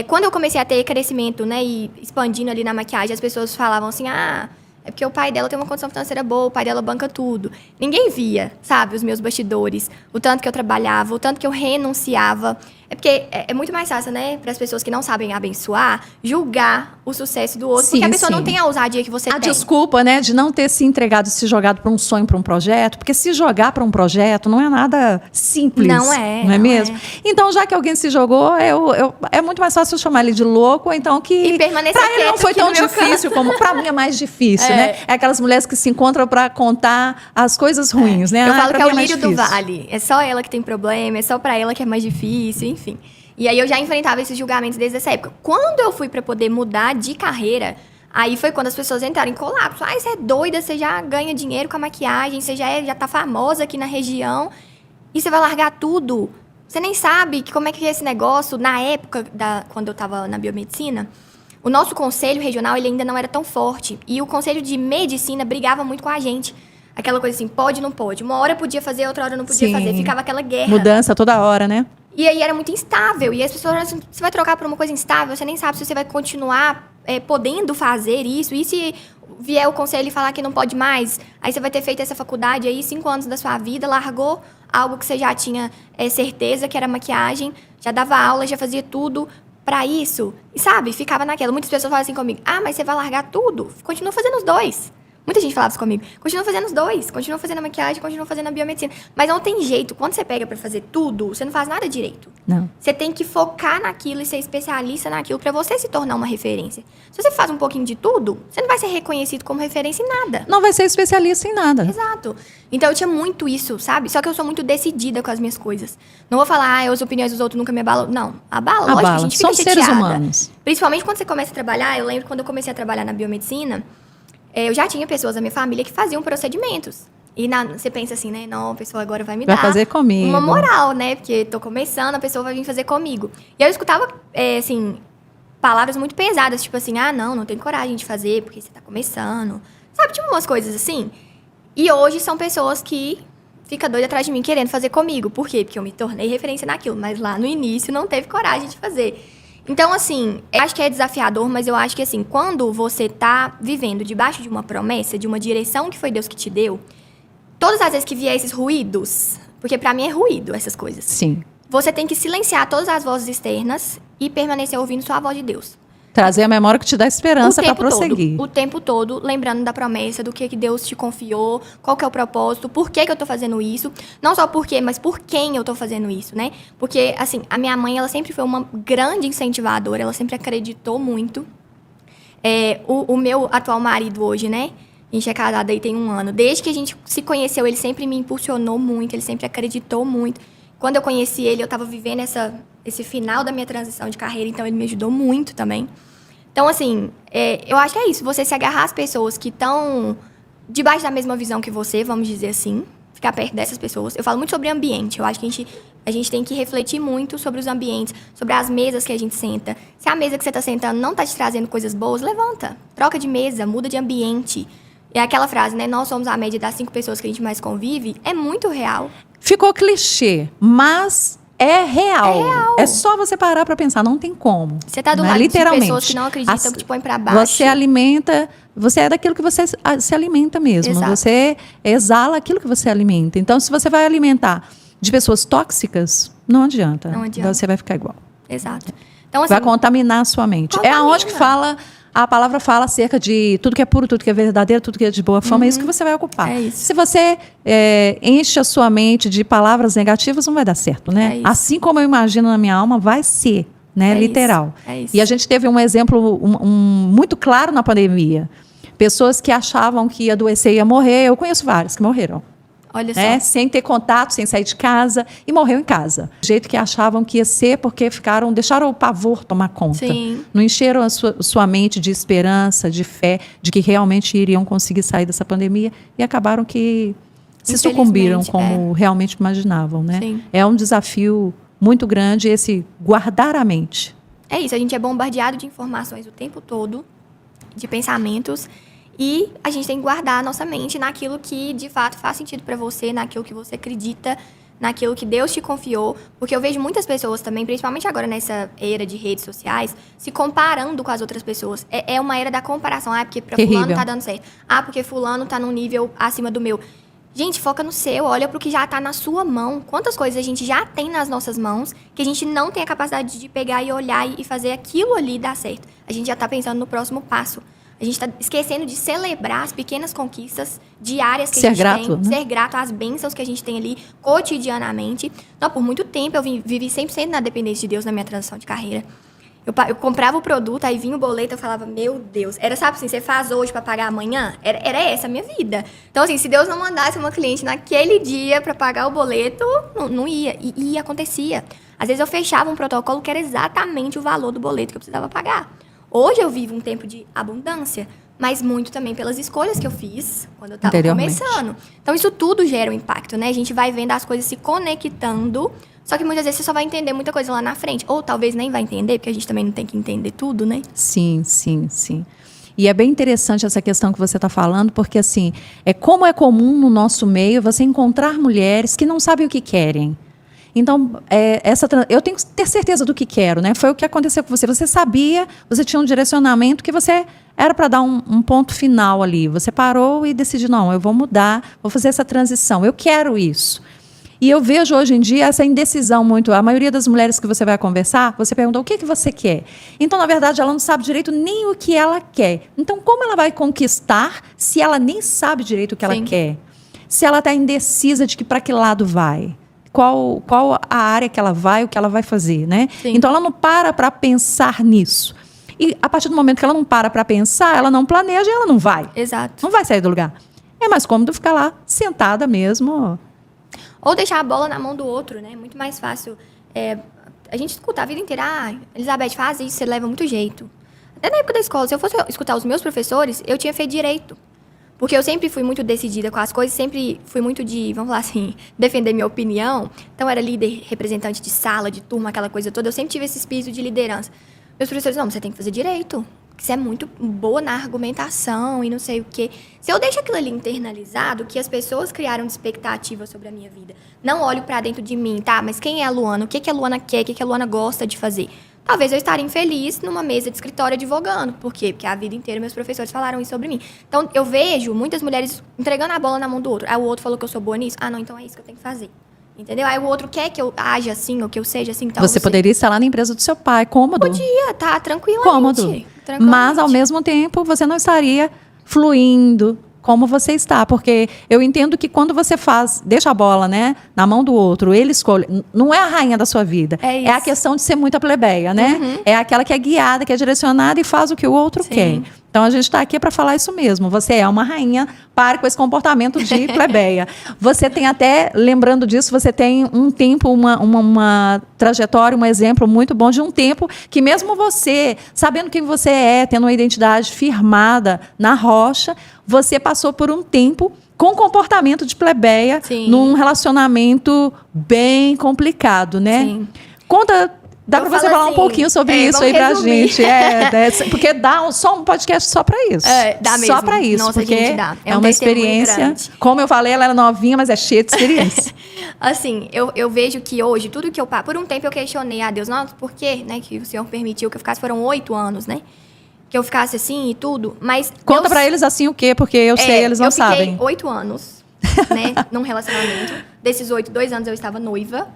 Quando eu comecei a ter crescimento, né, e expandindo ali na maquiagem, as pessoas falavam assim, é porque o pai dela tem uma condição financeira boa, o pai dela banca tudo. Ninguém via, sabe, os meus bastidores, o tanto que eu trabalhava, o tanto que eu renunciava. É porque é muito mais fácil, né, para as pessoas que não sabem abençoar, julgar o sucesso do outro, Sim, porque a pessoa sim. não tem a ousadia que você A tem. desculpa, né, de não ter se entregado, se jogado para um sonho, para um projeto, porque se jogar para um projeto não é nada simples. Não é, não é não mesmo? é. Então, já que alguém se jogou, é muito mais fácil eu chamar ele de louco, ou então que E permanecer para ele não quieto foi aqui tão no meu difícil como para mim é mais difícil, É. né? É aquelas mulheres que se encontram para contar as coisas ruins, né? Eu falo pra que é mim o mais lírio do difícil. vale. É só ela que tem problema, é só pra ela que é mais difícil, enfim. E aí eu já enfrentava esses julgamentos desde essa época. Quando eu fui pra poder mudar de carreira, aí foi quando as pessoas entraram em colapso. Você é doida, você já ganha dinheiro com a maquiagem, você já tá famosa aqui na região, e você vai largar tudo. Você nem sabe como é que é esse negócio. Na época, quando eu tava na biomedicina, o nosso conselho regional ele ainda não era tão forte. E o conselho de medicina brigava muito com a gente. Aquela coisa assim, pode, não pode. Uma hora podia fazer, outra hora não podia Sim. fazer. Ficava aquela guerra. Mudança toda hora, né? E aí era muito instável. E as pessoas falaram assim, você vai trocar por uma coisa instável, você nem sabe se você vai continuar podendo fazer isso. E se vier o conselho e falar que não pode mais, aí você vai ter feito essa faculdade aí, 5 anos da sua vida, largou algo que você já tinha certeza que era maquiagem, já dava aula, já fazia tudo pra isso. E sabe, ficava naquela. Muitas pessoas falam assim comigo, mas você vai largar tudo? Continua fazendo os dois. Muita gente falava isso comigo. Continua fazendo os dois. Continua fazendo a maquiagem, continua fazendo a biomedicina. Mas não tem jeito. Quando você pega pra fazer tudo, você não faz nada direito. Não. Você tem que focar naquilo e ser especialista naquilo pra você se tornar uma referência. Se você faz um pouquinho de tudo, você não vai ser reconhecido como referência em nada. Não vai ser especialista em nada. Exato. Então eu tinha muito isso, sabe? Só que eu sou muito decidida com as minhas coisas. Não vou falar, as opiniões dos outros nunca me abalam. Não, abala, lógico, a gente fica Somos seres chateada. humanos. Principalmente quando você começa a trabalhar. Eu lembro quando eu comecei a trabalhar na biomedicina, eu já tinha pessoas da minha família que faziam procedimentos. E você pensa assim, né? Não, a pessoa agora vai me Vai dar fazer comigo. uma moral, né? Porque tô começando, a pessoa vai vir fazer comigo. E eu escutava, assim, palavras muito pesadas, tipo assim, não tem coragem de fazer porque você tá começando. Sabe, tipo umas coisas assim. E hoje são pessoas que ficam doidas atrás de mim querendo fazer comigo. Por quê? Porque eu me tornei referência naquilo. Mas lá no início não teve coragem de fazer. Então, assim, eu acho que é desafiador, mas eu acho que, assim, quando você tá vivendo debaixo de uma promessa, de uma direção que foi Deus que te deu, todas as vezes que vier esses ruídos, porque pra mim é ruído essas coisas, Sim. você tem que silenciar todas as vozes externas e permanecer ouvindo só a voz de Deus. Trazer a memória que te dá esperança para prosseguir. O tempo todo, lembrando da promessa, do que Deus te confiou, qual que é o propósito, por que eu tô fazendo isso. Não só por quê, mas por quem eu tô fazendo isso, né? Porque, assim, a minha mãe, ela sempre foi uma grande incentivadora, ela sempre acreditou muito. O meu atual marido hoje, né? A gente é casado aí tem 1 ano. Desde que a gente se conheceu, ele sempre me impulsionou muito, ele sempre acreditou muito. Quando eu conheci ele, eu tava vivendo esse final da minha transição de carreira, então ele me ajudou muito também. Então, assim, eu acho que é isso. Você se agarrar às pessoas que estão debaixo da mesma visão que você, vamos dizer assim. Ficar perto dessas pessoas. Eu falo muito sobre ambiente. Eu acho que a gente tem que refletir muito sobre os ambientes, sobre as mesas que a gente senta. Se a mesa que você está sentando não está te trazendo coisas boas, levanta. Troca de mesa, muda de ambiente. É aquela frase, né? Nós somos a média das 5 pessoas que a gente mais convive. É muito real. Ficou clichê, mas é real. É real. É só você parar para pensar, não tem como. Você tá do né? lado de Literalmente. pessoas que não acreditam, que te põem pra baixo. Você alimenta, você é daquilo que você se alimenta mesmo. Exato. Você exala aquilo que você alimenta. Então, se você vai alimentar de pessoas tóxicas, não adianta. Não adianta. Você vai ficar igual. Exato. Então, assim, Vai contaminar a sua mente. É contamina. aonde que a palavra fala acerca de tudo que é puro, tudo que é verdadeiro, tudo que é de boa fama, é isso que você vai ocupar. É isso. Se você enche a sua mente de palavras negativas, não vai dar certo, né? É isso. Assim como eu imagino na minha alma, vai ser, né? É Literal. isso. É isso. E a gente teve um exemplo muito claro na pandemia. Pessoas que achavam que ia adoecer e ia morrer. Eu conheço vários que morreram. Olha só. né? Sem ter contato, sem sair de casa, e morreu em casa. Do jeito que achavam que ia ser, porque deixaram o pavor tomar conta. Sim. Não encheram a sua mente de esperança, de fé, de que realmente iriam conseguir sair dessa pandemia, e acabaram que se sucumbiram como realmente imaginavam, né? Sim. É um desafio muito grande esse guardar a mente. É isso, a gente é bombardeado de informações o tempo todo, de pensamentos, e a gente tem que guardar a nossa mente naquilo que de fato faz sentido para você, naquilo que você acredita, naquilo que Deus te confiou, porque eu vejo muitas pessoas também, principalmente agora nessa era de redes sociais, se comparando com as outras pessoas. É uma era da comparação. Ah, porque para fulano tá dando certo. Ah, porque fulano tá num nível acima do meu. Gente, foca no seu, olha pro que já tá na sua mão. Quantas coisas a gente já tem nas nossas mãos que a gente não tem a capacidade de pegar e olhar e fazer aquilo ali dar certo. A gente já tá pensando no próximo passo. A gente tá esquecendo de celebrar as pequenas conquistas diárias que a gente tem. Né? Ser grato às bênçãos que a gente tem ali cotidianamente. Então, por muito tempo, eu vivi 100% na dependência de Deus na minha transição de carreira. Eu comprava o produto, aí vinha o boleto, eu falava, meu Deus. Era, sabe assim, você faz hoje para pagar amanhã? Era essa a minha vida. Então, assim, se Deus não mandasse uma cliente naquele dia para pagar o boleto, não ia. E acontecia. Às vezes eu fechava um protocolo que era exatamente o valor do boleto que eu precisava pagar. Hoje eu vivo um tempo de abundância, mas muito também pelas escolhas que eu fiz quando eu estava começando. Então, isso tudo gera um impacto, né? A gente vai vendo as coisas se conectando. Só que muitas vezes você só vai entender muita coisa lá na frente. Ou talvez nem vai entender, porque a gente também não tem que entender tudo, né? Sim, sim, sim. E é bem interessante essa questão que você está falando, porque assim, como é comum no nosso meio você encontrar mulheres que não sabem o que querem. Então, eu tenho que ter certeza do que quero, né? Foi o que aconteceu com você. Você sabia, você tinha um direcionamento que você era para dar um ponto final ali. Você parou e decidiu, não, eu vou mudar, vou fazer essa transição, eu quero isso. E eu vejo hoje em dia essa indecisão muito. A maioria das mulheres que você vai conversar, você pergunta o que você quer. Então, na verdade, ela não sabe direito nem o que ela quer. Então, como ela vai conquistar se ela nem sabe direito o que ela quer? Se ela está indecisa de que para que lado vai? Qual a área que ela vai, o que ela vai fazer, né? Sim. Então, ela não para pensar nisso. E a partir do momento que ela não para pensar, ela não planeja e ela não vai. Exato. Não vai sair do lugar. É mais cômodo ficar lá, sentada mesmo. Ou deixar a bola na mão do outro, né? Muito mais fácil. A gente escuta a vida inteira, Elizabeth, faz isso, você leva muito jeito. Até na época da escola, se eu fosse escutar os meus professores, eu tinha feito direito. Porque eu sempre fui muito decidida com as coisas, sempre fui muito de, vamos falar assim, defender minha opinião. Então, era líder, representante de sala, de turma, aquela coisa toda. Eu sempre tive esse espírito de liderança. Meus professores, não, você tem que fazer direito. Você é muito boa na argumentação e não sei o quê. Se eu deixo aquilo ali internalizado, que as pessoas criaram de expectativa sobre a minha vida, não olho pra dentro de mim, tá? Mas quem é a Luana? O que a Luana quer? O que a Luana gosta de fazer? Talvez eu estaria infeliz numa mesa de escritório advogando. Por quê? Porque a vida inteira meus professores falaram isso sobre mim. Então, eu vejo muitas mulheres entregando a bola na mão do outro. Aí o outro falou que eu sou boa nisso. Ah, não, então é isso que eu tenho que fazer. Entendeu? Aí o outro quer que eu aja assim, ou que eu seja assim. Então você poderia estar lá na empresa do seu pai, cômodo. Podia, tá, tranquilamente. Cômodo. Mas, ao mesmo tempo, você não estaria fluindo como você está. Porque eu entendo que quando você deixa a bola, né, na mão do outro, ele escolhe. Não é a rainha da sua vida. É a questão de ser muita plebeia, né? Uhum. É aquela que é guiada, que é direcionada e faz o que o outro quer. Então, a gente está aqui para falar isso mesmo. Você é uma rainha, pare com esse comportamento de plebeia. Você tem até, lembrando disso, você tem um tempo, uma trajetória, um exemplo muito bom de um tempo que mesmo você, sabendo quem você é, tendo uma identidade firmada na rocha, você passou por um tempo com comportamento de plebeia, num relacionamento bem complicado, né? Sim. Conta... Dá para você falar um pouquinho sobre isso aí pra gente. Porque dá só um podcast só para isso. Dá mesmo. Só para isso. Nossa, porque gente, dá. É uma experiência. Como eu falei, ela era novinha, mas é cheia de experiência. Assim, eu vejo que hoje, tudo que eu passo... Por um tempo eu questionei a Deus. Nossa, por quê, né, que o Senhor permitiu que eu ficasse? Foram 8 anos, né? Que eu ficasse assim e tudo. Mas conta para eles assim o quê? Porque eu sei, eles não sabem. Eu fiquei 8 anos, né, num relacionamento. Desses 8, 2 anos eu estava noiva.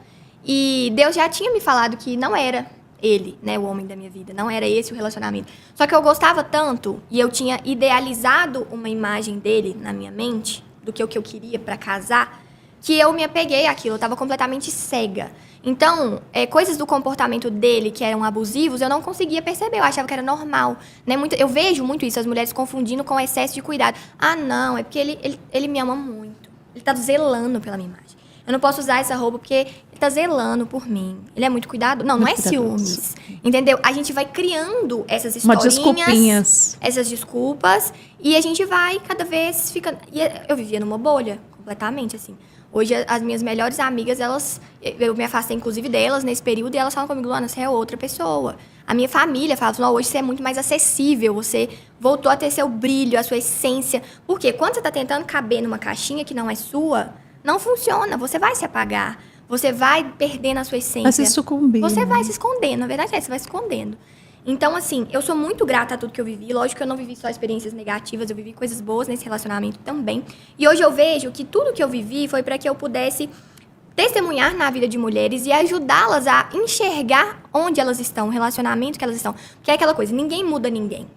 E Deus já tinha me falado que não era ele, né, o homem da minha vida. Não era esse o relacionamento. Só que eu gostava tanto e eu tinha idealizado uma imagem dele na minha mente, do que eu queria para casar, que eu me apeguei àquilo. Eu estava completamente cega. Então, coisas do comportamento dele que eram abusivos, eu não conseguia perceber. Eu achava que era normal, né? Eu vejo muito isso, as mulheres confundindo com excesso de cuidado. Ah, não, é porque ele me ama muito. Ele tá zelando pela minha imagem. Eu não posso usar essa roupa porque ele tá zelando por mim. Ele é muito cuidado. Não, não é ciúmes. Entendeu? A gente vai criando essas historinhas. Desculpinhas. Essas desculpas. E a gente vai cada vez ficando... E eu vivia numa bolha, completamente, assim. Hoje, as minhas melhores amigas, eu me afastei, inclusive, delas nesse período. E elas falam comigo, Luana, você é outra pessoa. A minha família fala, não, hoje você é muito mais acessível. Você voltou a ter seu brilho, a sua essência. Porque quando você tá tentando caber numa caixinha que não é sua... Não funciona, você vai se apagar, você vai perdendo a sua essência. Vai se sucumbir. Você vai se escondendo, na verdade você vai se escondendo. Então, assim, eu sou muito grata a tudo que eu vivi. Lógico que eu não vivi só experiências negativas, eu vivi coisas boas nesse relacionamento também. E hoje eu vejo que tudo que eu vivi foi para que eu pudesse testemunhar na vida de mulheres e ajudá-las a enxergar onde elas estão, o relacionamento que elas estão. Porque é aquela coisa, ninguém muda ninguém.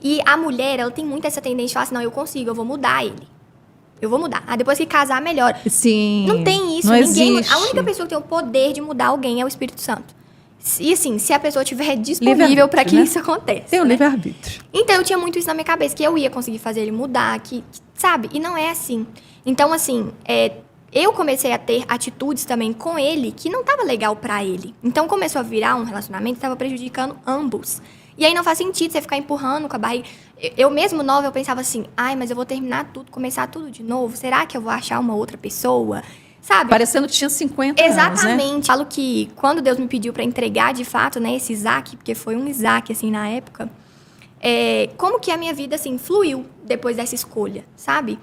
E a mulher, ela tem muito essa tendência de falar assim, não, eu consigo, eu vou mudar ele. Eu vou mudar. Depois que casar, melhor. Sim. Não tem isso. Não Ninguém. existe. A única pessoa que tem o poder de mudar alguém é o Espírito Santo. E assim, se a pessoa estiver disponível para que isso aconteça. Tem o livre-arbítrio. Então, eu tinha muito isso na minha cabeça, que eu ia conseguir fazer ele mudar, sabe? E não é assim. Então, assim, eu comecei a ter atitudes também com ele que não tava legal para ele. Então, começou a virar um relacionamento que tava prejudicando ambos. E aí não faz sentido você ficar empurrando com a barriga. Eu mesmo nova, eu pensava assim, mas eu vou terminar tudo, começar tudo de novo. Será que eu vou achar uma outra pessoa? Sabe? Parecendo que tinha 50 anos, Exatamente. né? Falo que quando Deus me pediu para entregar de fato, né, esse Isaac, porque foi um Isaac, assim, na época, como que a minha vida, assim, fluiu depois dessa escolha, sabe?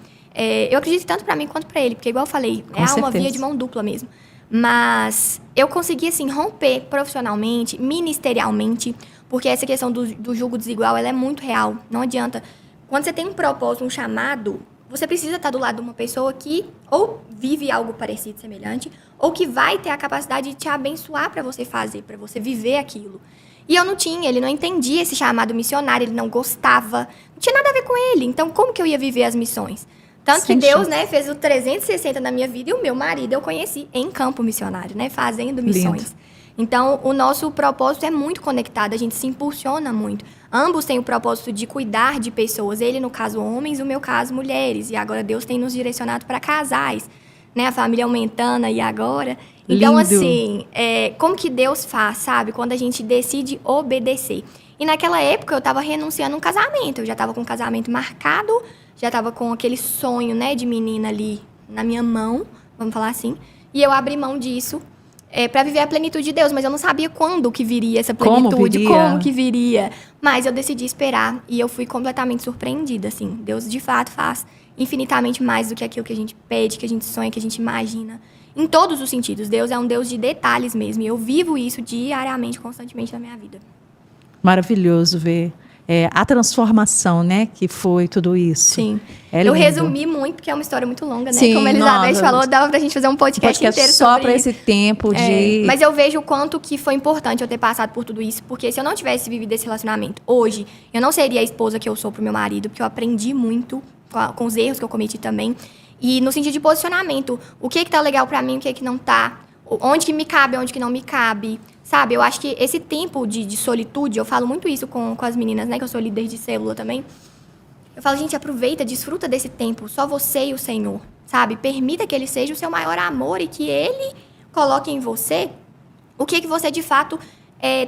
Eu acredito tanto para mim quanto para ele, porque igual eu falei, uma via de mão dupla mesmo. Mas eu consegui, assim, romper profissionalmente, ministerialmente, porque essa questão do julgo desigual, ela é muito real. Não adianta. Quando você tem um propósito, um chamado, você precisa estar do lado de uma pessoa que ou vive algo parecido, semelhante, ou que vai ter a capacidade de te abençoar para você fazer, para você viver aquilo. E eu não tinha, ele não entendia esse chamado missionário, ele não gostava, não tinha nada a ver com ele. Então, como que eu ia viver as missões? Tanto que Deus, né, fez o 360 na minha vida e o meu marido eu conheci em campo missionário, né, fazendo missões. Lindo. Então, o nosso propósito é muito conectado, a gente se impulsiona muito. Ambos têm o propósito de cuidar de pessoas. Ele, no caso, homens, o meu caso, mulheres. E agora Deus tem nos direcionado para casais, né? A família aumentando aí agora. Então, Lindo. assim, como que Deus faz, sabe? Quando a gente decide obedecer. E naquela época, eu estava renunciando a um casamento. Eu já estava com um casamento marcado, já estava com aquele sonho, né, de menina ali na minha mão, vamos falar assim. E eu abri mão disso. Para viver a plenitude de Deus, mas eu não sabia quando que viria essa plenitude, como que viria. Mas eu decidi esperar e eu fui completamente surpreendida, assim. Deus, de fato, faz infinitamente mais do que aquilo que a gente pede, que a gente sonha, que a gente imagina. Em todos os sentidos. Deus é um Deus de detalhes mesmo. E eu vivo isso diariamente, constantemente na minha vida. Maravilhoso ver a transformação, né, que foi tudo isso. Sim. Eu resumi muito, porque é uma história muito longa, né? Sim, como a Elizabeth falou, dava pra gente fazer um podcast inteiro só sobre para esse tempo de... Mas eu vejo o quanto que foi importante eu ter passado por tudo isso, porque se eu não tivesse vivido esse relacionamento hoje, eu não seria a esposa que eu sou pro meu marido, porque eu aprendi muito com os erros que eu cometi também. E no sentido de posicionamento, o que tá legal pra mim, o que não tá, onde que me cabe, onde que não me cabe, sabe? Eu acho que esse tempo de solitude, eu falo muito isso com as meninas, né? Que eu sou líder de célula também. Eu falo, gente, aproveita, desfruta desse tempo, só você e o Senhor, sabe? Permita que Ele seja o seu maior amor e que Ele coloque em você o que você, de fato,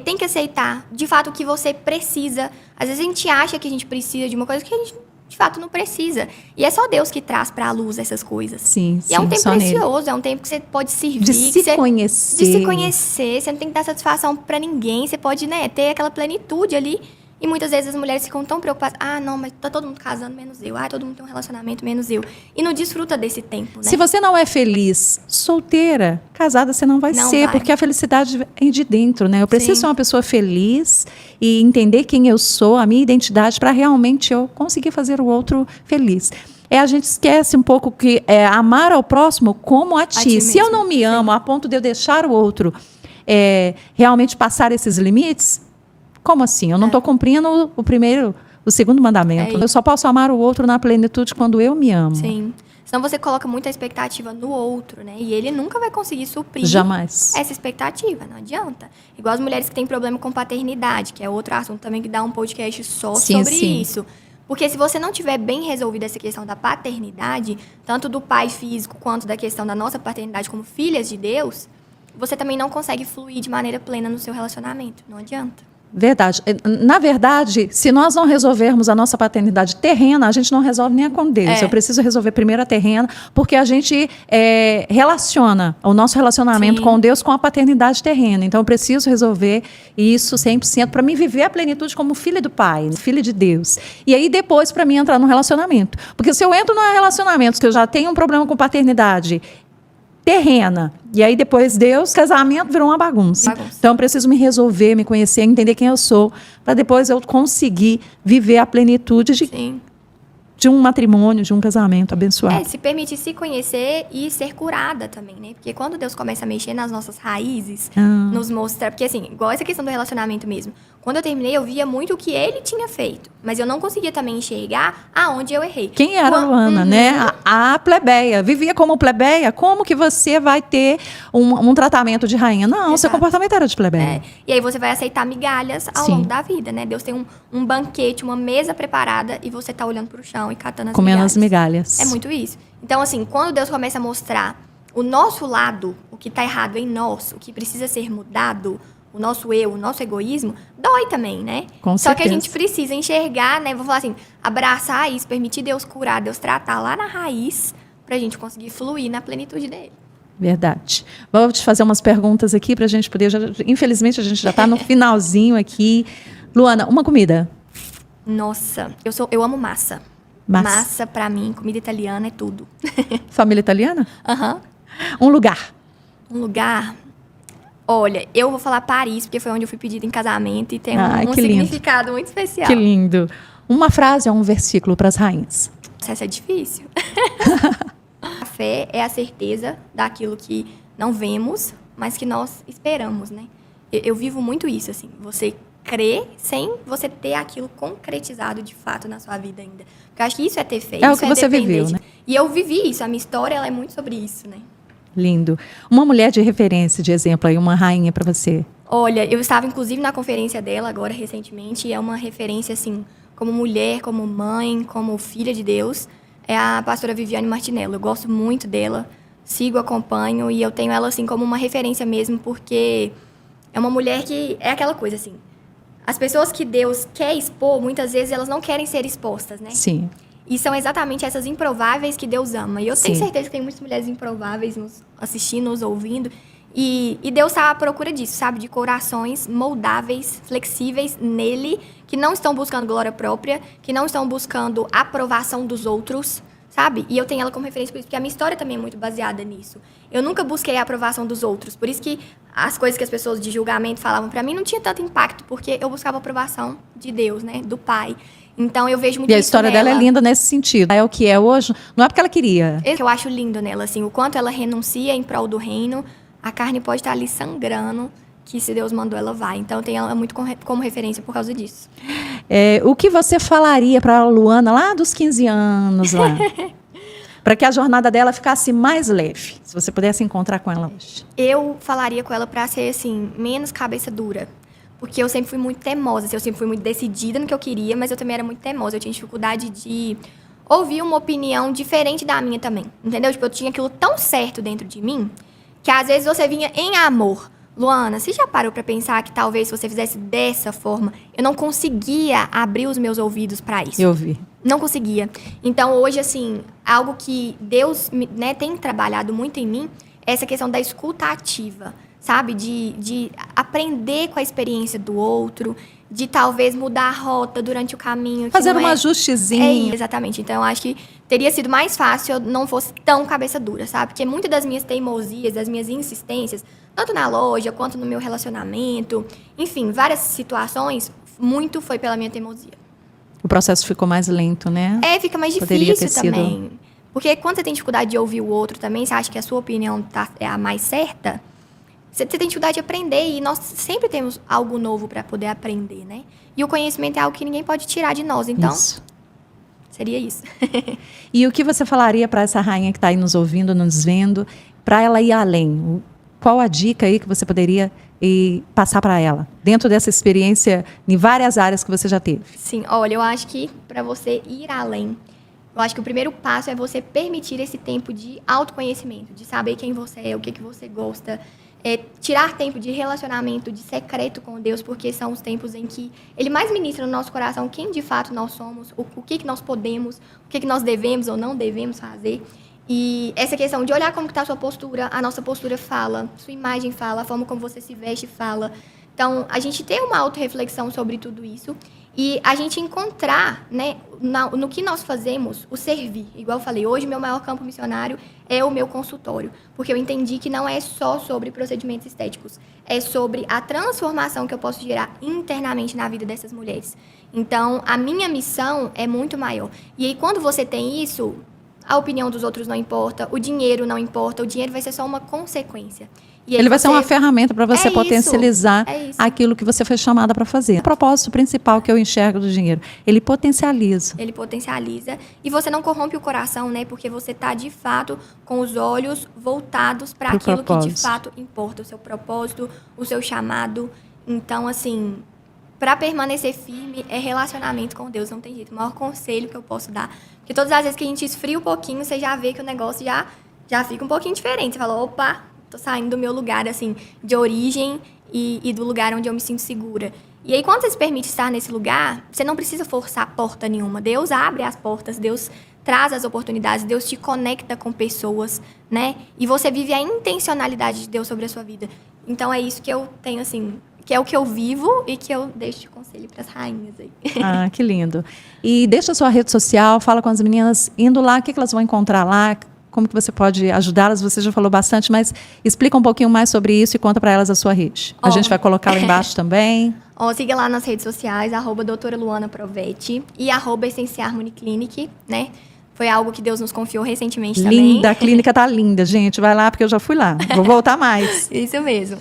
tem que aceitar. De fato, o que você precisa. Às vezes a gente acha que a gente precisa de uma coisa que a gente, de fato, não precisa. E é só Deus que traz para a luz essas coisas. Sim, e é um tempo precioso, é um tempo que você pode servir. De se conhecer. De se conhecer. Você não tem que dar satisfação para ninguém. Você pode, né, ter aquela plenitude ali. E muitas vezes as mulheres ficam tão preocupadas. Não, mas tá todo mundo casando, menos eu. Todo mundo tem um relacionamento, menos eu. E não desfruta desse tempo, né? Se você não é feliz, solteira, casada, você não vai ser. Porque a felicidade vem de dentro, né? Eu preciso ser uma pessoa feliz e entender quem eu sou, a minha identidade, para realmente eu conseguir fazer o outro feliz. A gente esquece um pouco que amar ao próximo como a ti. Se eu não me amo a ponto de eu deixar o outro realmente passar esses limites... Como assim? Eu não estou cumprindo o segundo mandamento. Eu só posso amar o outro na plenitude quando eu me amo. Sim. Senão você coloca muita expectativa no outro, né? E ele nunca vai conseguir suprir essa expectativa, não adianta. Igual as mulheres que têm problema com paternidade, que é outro assunto também que dá um podcast só sobre isso. Porque se você não tiver bem resolvida essa questão da paternidade, tanto do pai físico quanto da questão da nossa paternidade como filhas de Deus, você também não consegue fluir de maneira plena no seu relacionamento. Não adianta. Verdade. Na verdade, se nós não resolvermos a nossa paternidade terrena, a gente não resolve nem a com Deus. Eu preciso resolver primeiro a terrena, porque a gente relaciona o nosso relacionamento com Deus com a paternidade terrena. Então, eu preciso resolver isso 100% para mim viver a plenitude como filha do Pai, filha de Deus. E aí, depois, para mim entrar no relacionamento. Porque se eu entro num relacionamento que eu já tenho um problema com paternidade terrena, e aí depois Deus, casamento virou uma bagunça. Então eu preciso me resolver, me conhecer, entender quem eu sou, para depois eu conseguir viver a plenitude de um matrimônio, de um casamento abençoado. Se permitir se conhecer e ser curada também, né? Porque quando Deus começa a mexer nas nossas raízes, nos mostra... Porque assim, igual essa questão do relacionamento mesmo. Quando eu terminei, eu via muito o que ele tinha feito. Mas eu não conseguia também enxergar aonde eu errei. Quem era a Luana, né? A plebeia. Vivia como plebeia. Como que você vai ter um tratamento de rainha? Não, seu comportamento era de plebeia. E aí você vai aceitar migalhas ao longo da vida, né? Deus tem um banquete, uma mesa preparada e você tá olhando pro chão e catando as comendo migalhas. as migalhas. É muito isso. Então, assim, quando Deus começa a mostrar o nosso lado, o que tá errado em nós, o que precisa ser mudado, o nosso eu, o nosso egoísmo, dói também, né? Com Só certeza. que a gente precisa enxergar, né? Vou falar assim, abraçar isso, permitir Deus curar, Deus tratar lá na raiz, pra gente conseguir fluir na plenitude dele. Verdade. Vou te fazer umas perguntas aqui pra gente poder... infelizmente, a gente já tá no finalzinho aqui. Luana, uma comida. Nossa, eu amo massa. Massa, pra mim, comida italiana é tudo. Família italiana? Aham. Um lugar. Um lugar... Olha, eu vou falar Paris, porque foi onde eu fui pedida em casamento e tem um significado muito especial. Que lindo. Uma frase ou um versículo para as rainhas? Essa é difícil. A fé é a certeza daquilo que não vemos, mas que nós esperamos, né? Eu vivo muito isso, assim. Você crê sem você ter aquilo concretizado de fato na sua vida ainda. Porque eu acho que isso é ter fé. É o que você viveu, né? E eu vivi isso. A minha história, ela é muito sobre isso, né? Lindo. Uma mulher de referência, de exemplo, aí, uma rainha para você. Olha, eu estava inclusive na conferência dela agora recentemente e é uma referência assim, como mulher, como mãe, como filha de Deus, é a pastora Viviane Martinello. Eu gosto muito dela, sigo, acompanho e eu tenho ela assim como uma referência mesmo porque é uma mulher que é aquela coisa assim. As pessoas que Deus quer expor, muitas vezes elas não querem ser expostas, né? Sim. E são exatamente essas improváveis que Deus ama. E eu tenho certeza que tem muitas mulheres improváveis nos assistindo, nos ouvindo. E Deus está à procura disso, sabe? De corações moldáveis, flexíveis nele, que não estão buscando glória própria, que não estão buscando aprovação dos outros, sabe? E eu tenho ela como referência por isso, porque a minha história também é muito baseada nisso. Eu nunca busquei a aprovação dos outros. Por isso que as coisas que as pessoas de julgamento falavam pra mim não tinha tanto impacto, porque eu buscava a aprovação de Deus, né? Do Pai. Então, eu vejo muito isso. E a história dela é linda nesse sentido. É o que é hoje, não é porque ela queria. É que eu acho lindo nela, assim, o quanto ela renuncia em prol do reino, a carne pode estar ali sangrando, que se Deus mandou, ela vai. Então, eu tenho ela muito como referência por causa disso. O que você falaria para a Luana lá dos 15 anos, lá? Para que a jornada dela ficasse mais leve, se você pudesse encontrar com ela hoje. Eu falaria com ela para ser, assim, menos cabeça dura. Porque eu sempre fui muito teimosa, assim, eu sempre fui muito decidida no que eu queria, mas eu também era muito teimosa. Eu tinha dificuldade de ouvir uma opinião diferente da minha também, entendeu? Tipo, eu tinha aquilo tão certo dentro de mim, que às vezes você vinha em amor. Luana, você já parou pra pensar que talvez se você fizesse dessa forma, eu não conseguia abrir os meus ouvidos pra isso? Eu vi. Não conseguia. Então, hoje, assim, algo que Deus, né, tem trabalhado muito em mim é essa questão da escuta ativa. Sabe? De aprender com a experiência do outro, de talvez mudar a rota durante o caminho. Fazer um ajustezinho. Exatamente. Então, eu acho que teria sido mais fácil se eu não fosse tão cabeça dura, sabe? Porque muitas das minhas teimosias, das minhas insistências, tanto na loja quanto no meu relacionamento, enfim, várias situações, muito foi pela minha teimosia. O processo ficou mais lento, né? Fica mais difícil também. Porque quando você tem dificuldade de ouvir o outro também, você acha que a sua opinião é a mais certa, você tem dificuldade de aprender e nós sempre temos algo novo para poder aprender, né? E o conhecimento é algo que ninguém pode tirar de nós, então seria isso. E o que você falaria para essa rainha que está aí nos ouvindo, nos vendo, para ela ir além? qual a dica aí que você poderia passar para ela, dentro dessa experiência em várias áreas que você já teve? Sim, olha, eu acho que para você ir além, eu acho que o primeiro passo é você permitir esse tempo de autoconhecimento, de saber quem você é, o que você gosta, tirar tempo de relacionamento, de secreto com Deus, porque são os tempos em que Ele mais ministra no nosso coração quem de fato nós somos, o que nós podemos, o que nós devemos ou não devemos fazer. E essa questão de olhar como está a sua postura, a nossa postura fala, sua imagem fala, a forma como você se veste fala. Então, a gente ter uma autorreflexão sobre tudo isso e a gente encontrar, né, no que nós fazemos, o servir. Igual eu falei, hoje meu maior campo missionário é o meu consultório, porque eu entendi que não é só sobre procedimentos estéticos, é sobre a transformação que eu posso gerar internamente na vida dessas mulheres. Então, a minha missão é muito maior. E aí, quando você tem isso, a opinião dos outros não importa, o dinheiro não importa, o dinheiro vai ser só uma consequência. E ele vai ser uma ferramenta para você potencializar isso. aquilo que você foi chamada para fazer. O propósito principal que eu enxergo do dinheiro, ele potencializa. Ele potencializa e você não corrompe o coração, né? Porque você está, de fato, com os olhos voltados para aquilo que, de fato, importa. O seu propósito, o seu chamado. Então, assim, para permanecer firme é relacionamento com Deus, não tem jeito. O maior conselho que eu posso dar. Porque todas as vezes que a gente esfria um pouquinho, você já vê que o negócio já fica um pouquinho diferente. Você fala, opa, tô saindo do meu lugar, assim, de origem e do lugar onde eu me sinto segura. E aí, quando você se permite estar nesse lugar, você não precisa forçar porta nenhuma. Deus abre as portas, Deus traz as oportunidades, Deus te conecta com pessoas, né? E você vive a intencionalidade de Deus sobre a sua vida. Então, é isso que eu tenho, assim, que é o que eu vivo e que eu deixo de conselho para as rainhas aí. Ah, que lindo. E deixa a sua rede social, fala com as meninas, indo lá, o que elas vão encontrar lá, como que você pode ajudá-las? Você já falou bastante, mas explica um pouquinho mais sobre isso e conta para elas a sua rede. A gente vai colocar lá embaixo também. Siga lá nas redes sociais, @doutora Luana Provetti e @Essenciarmony Clinic, né? Foi algo que Deus nos confiou recentemente também. Linda, a clínica tá linda, gente. Vai lá, porque eu já fui lá. Vou voltar mais. Isso mesmo.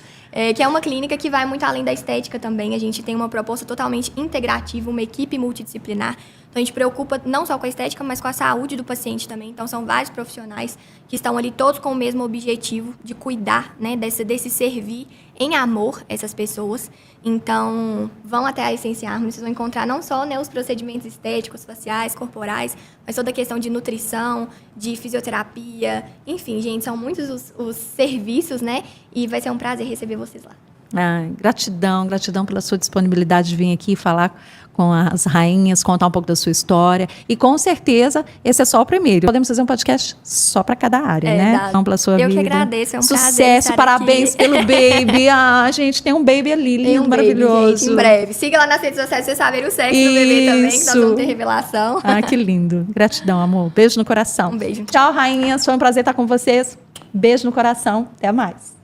Que é uma clínica que vai muito além da estética também. A gente tem uma proposta totalmente integrativa, uma equipe multidisciplinar. Então, a gente preocupa não só com a estética, mas com a saúde do paciente também. Então, são vários profissionais que estão ali todos com o mesmo objetivo de cuidar, né, desse servir em amor essas pessoas. Então, vão até a Essenciarmony, vocês vão encontrar não só, né, os procedimentos estéticos, faciais, corporais, mas toda a questão de nutrição, de fisioterapia. Enfim, gente, são muitos os serviços, né? E vai ser um prazer receber vocês lá. Gratidão pela sua disponibilidade de vir aqui falar com as rainhas, contar um pouco da sua história. E com certeza, esse é só o primeiro. Podemos fazer um podcast só para cada área, né? Então, pela sua vida. Eu que agradeço, é um Sucesso, prazer estar parabéns aqui. pelo baby. Gente, tem um baby ali, lindo, maravilhoso. Baby, gente, em breve. Siga lá nas redes sociais pra vocês saberem o sexo do bebê também, que nós vamos ter revelação. Que lindo. Gratidão, amor. Beijo no coração. Um beijo. Tchau, rainhas. Foi um prazer estar com vocês. Beijo no coração. Até mais.